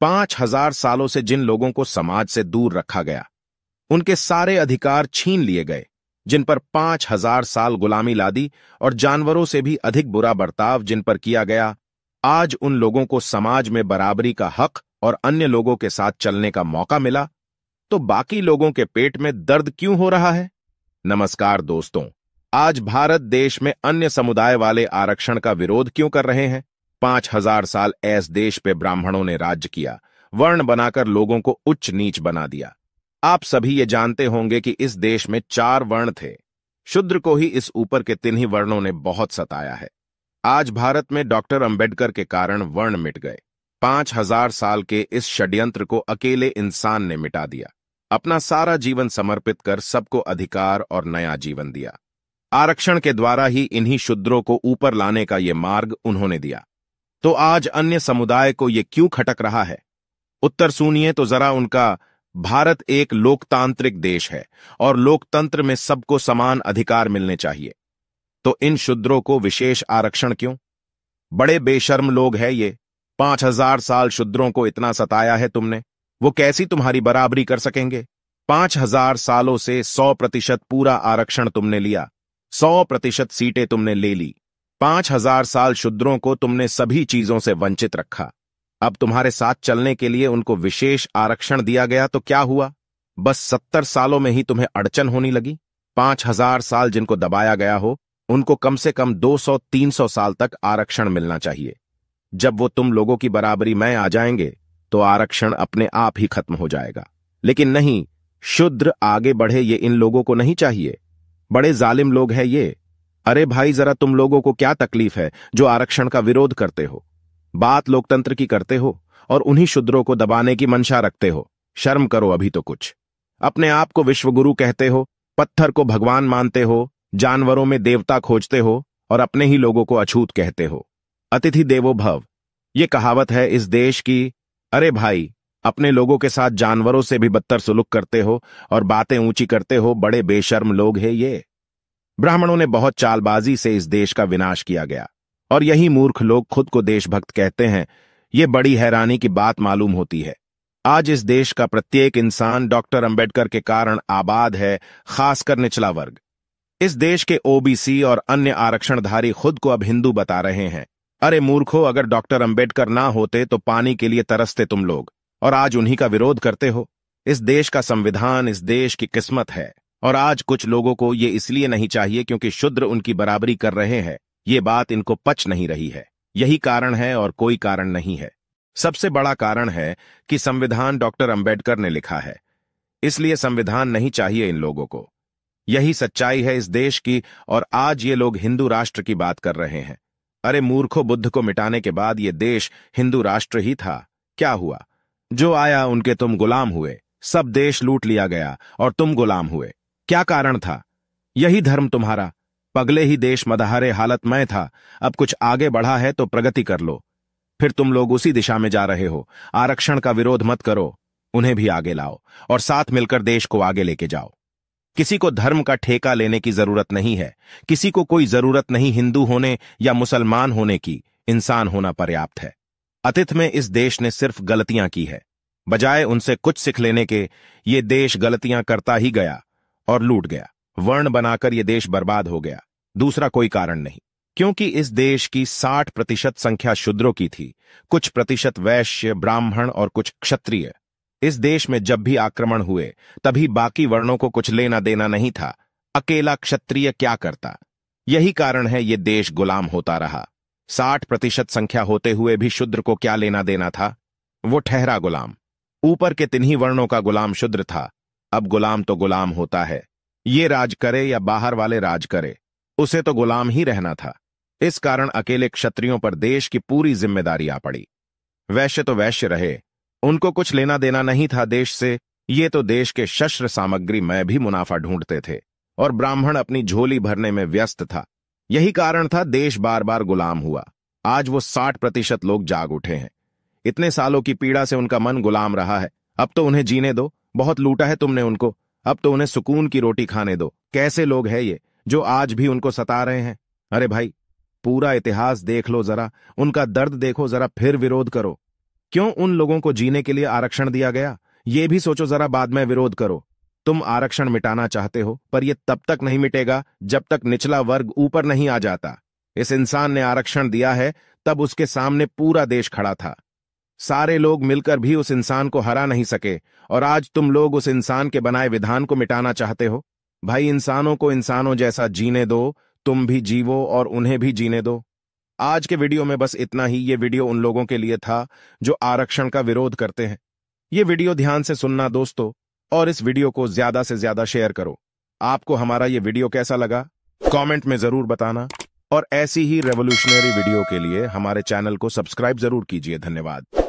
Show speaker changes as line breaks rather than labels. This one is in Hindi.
5,000 सालों से जिन लोगों को समाज से दूर रखा गया, उनके सारे अधिकार छीन लिए गए, जिन पर 5,000 साल गुलामी लादी और जानवरों से भी अधिक बुरा बर्ताव जिन पर किया गया, आज उन लोगों को समाज में बराबरी का हक और अन्य लोगों के साथ चलने का मौका मिला, तो बाकी लोगों के पेट में दर्द क्यों हो रहा है? नमस्कार दोस्तों, आज भारत देश में अन्य समुदाय वाले आरक्षण का विरोध क्यों कर रहे हैं? 5,000 साल ऐस देश पे ब्राह्मणों ने राज्य किया, वर्ण बनाकर लोगों को उच्च नीच बना दिया। आप सभी ये जानते होंगे कि इस देश में 4 वर्ण थे। शूद्र को ही इस ऊपर के 3 ही वर्णों ने बहुत सताया है। आज भारत में डॉक्टर अंबेडकर के कारण वर्ण मिट गए। 5,000 साल के इस षड्यंत्र को अकेले इंसान ने मिटा दिया, अपना सारा जीवन समर्पित कर सबको अधिकार और नया जीवन दिया। आरक्षण के द्वारा ही इन्हीं शूद्रों को ऊपर लाने का ये मार्ग उन्होंने दिया। तो आज अन्य समुदाय को ये क्यों खटक रहा है? उत्तर सुनिए तो जरा उनका। भारत एक लोकतांत्रिक देश है और लोकतंत्र में सबको समान अधिकार मिलने चाहिए। तो इन शूद्रों को विशेष आरक्षण क्यों? बड़े बेशर्म लोग हैं ये। 5,000 साल शूद्रों को इतना सताया है तुमने, वो कैसी तुम्हारी बराबरी कर सकेंगे? 5,000 सालों से 100% पूरा आरक्षण तुमने लिया, 100% सीटें तुमने ले ली। 5,000 साल शूद्रों को तुमने सभी चीजों से वंचित रखा। अब तुम्हारे साथ चलने के लिए उनको विशेष आरक्षण दिया गया तो क्या हुआ? बस 70 सालों में ही तुम्हें अड़चन होने लगी। 5,000 साल जिनको दबाया गया हो, उनको कम से कम 200-300 साल तक आरक्षण मिलना चाहिए। जब वो तुम लोगों की बराबरी में आ जाएंगे तो आरक्षण अपने आप ही खत्म हो जाएगा। लेकिन नहीं, शूद्र आगे बढ़े ये इन लोगों को नहीं चाहिए। बड़े जालिम लोग हैं ये। अरे भाई, जरा तुम लोगों को क्या तकलीफ है जो आरक्षण का विरोध करते हो? बात लोकतंत्र की करते हो और उन्हीं शूद्रों को दबाने की मंशा रखते हो। शर्म करो अभी तो कुछ। अपने आप को विश्वगुरु कहते हो, पत्थर को भगवान मानते हो, जानवरों में देवता खोजते हो और अपने ही लोगों को अछूत कहते हो। अतिथि देवो भव, ये कहावत है इस देश की। अरे भाई, अपने लोगों के साथ जानवरों से भी बदतर सुलूक करते हो और बातें ऊंची करते हो। बड़े बेशर्म लोग हैं ये। ब्राह्मणों ने बहुत चालबाजी से इस देश का विनाश किया गया और यही मूर्ख लोग खुद को देशभक्त कहते हैं। ये बड़ी हैरानी की बात मालूम होती है। आज इस देश का प्रत्येक इंसान डॉक्टर अंबेडकर के कारण आबाद है, खासकर निचला वर्ग। इस देश के ओबीसी और अन्य आरक्षणधारी खुद को अब हिंदू बता रहे हैं। अरे मूर्खो, अगर डॉक्टर अंबेडकर ना होते तो पानी के लिए तरसते तुम लोग, और आज उन्हीं का विरोध करते हो। इस देश का संविधान इस देश की किस्मत है, और आज कुछ लोगों को ये इसलिए नहीं चाहिए क्योंकि शूद्र उनकी बराबरी कर रहे हैं। ये बात इनको पच नहीं रही है। यही कारण है और कोई कारण नहीं है। सबसे बड़ा कारण है कि संविधान डॉक्टर अंबेडकर ने लिखा है, इसलिए संविधान नहीं चाहिए इन लोगों को। यही सच्चाई है इस देश की, और आज ये लोग हिंदू राष्ट्र की बात कर रहे हैं। अरे मूर्खो, बुद्ध को मिटाने के बाद ये देश हिंदू राष्ट्र ही था। क्या हुआ? जो आया उनके तुम गुलाम हुए। सब देश लूट लिया गया और तुम गुलाम हुए। क्या कारण था? यही धर्म तुम्हारा। पगले ही देश मदहारे हालत में था। अब कुछ आगे बढ़ा है तो प्रगति कर लो। फिर तुम लोग उसी दिशा में जा रहे हो। आरक्षण का विरोध मत करो, उन्हें भी आगे लाओ और साथ मिलकर देश को आगे लेके जाओ। किसी को धर्म का ठेका लेने की जरूरत नहीं है। किसी को कोई जरूरत नहीं हिंदू होने या मुसलमान होने की। इंसान होना पर्याप्त है। अतीत में इस देश ने सिर्फ गलतियां की है। बजाय उनसे कुछ सीख लेने के, ये देश गलतियां करता ही गया और लूट गया। वर्ण बनाकर ये देश बर्बाद हो गया। दूसरा कोई कारण नहीं, क्योंकि इस देश की 60% संख्या शूद्रों की थी, कुछ प्रतिशत वैश्य, ब्राह्मण और कुछ क्षत्रिय। इस देश में जब भी आक्रमण हुए तभी बाकी वर्णों को कुछ लेना देना नहीं था। अकेला क्षत्रिय क्या करता? यही कारण है ये देश गुलाम होता रहा। 60% संख्या होते हुए भी शूद्र को क्या लेना देना था? वो ठहरा गुलाम। ऊपर के 3 ही वर्णों का गुलाम शूद्र था। अब गुलाम तो गुलाम होता है। ये राज करे या बाहर वाले राज करे, उसे तो गुलाम ही रहना था। इस कारण अकेले क्षत्रियों पर देश की पूरी जिम्मेदारी आ पड़ी। वैश्य तो वैश्य रहे, उनको कुछ लेना देना नहीं था देश से। ये तो देश के शस्त्र सामग्री में भी मुनाफा ढूंढते थे और ब्राह्मण अपनी झोली भरने में व्यस्त था। यही कारण था देश बार बार गुलाम हुआ। आज वो 60% लोग जाग उठे हैं। इतने सालों की पीड़ा से उनका मन गुलाम रहा है। अब तो उन्हें जीने दो। बहुत लूटा है तुमने उनको, अब तो उन्हें सुकून की रोटी खाने दो। कैसे लोग हैं ये जो आज भी उनको सता रहे हैं? अरे भाई, पूरा इतिहास देख लो जरा, उनका दर्द देखो जरा, फिर विरोध करो। क्यों उन लोगों को जीने के लिए आरक्षण दिया गया, ये भी सोचो जरा, बाद में विरोध करो। तुम आरक्षण मिटाना चाहते हो, पर यह तब तक नहीं मिटेगा जब तक निचला वर्ग ऊपर नहीं आ जाता। इस इंसान ने आरक्षण दिया है, तब उसके सामने पूरा देश खड़ा था। सारे लोग मिलकर भी उस इंसान को हरा नहीं सके, और आज तुम लोग उस इंसान के बनाए विधान को मिटाना चाहते हो। भाई, इंसानों को इंसानों जैसा जीने दो, तुम भी जीवो और उन्हें भी जीने दो। आज के वीडियो में बस इतना ही। ये वीडियो उन लोगों के लिए था जो आरक्षण का विरोध करते हैं। ये वीडियो ध्यान से सुनना दोस्तों, और इस वीडियो को ज्यादा से ज्यादा शेयर करो। आपको हमारा ये वीडियो कैसा लगा कमेंट में जरूर बताना, और ऐसी ही रेवोल्यूशनरी वीडियो के लिए हमारे चैनल को सब्सक्राइब जरूर कीजिए। धन्यवाद।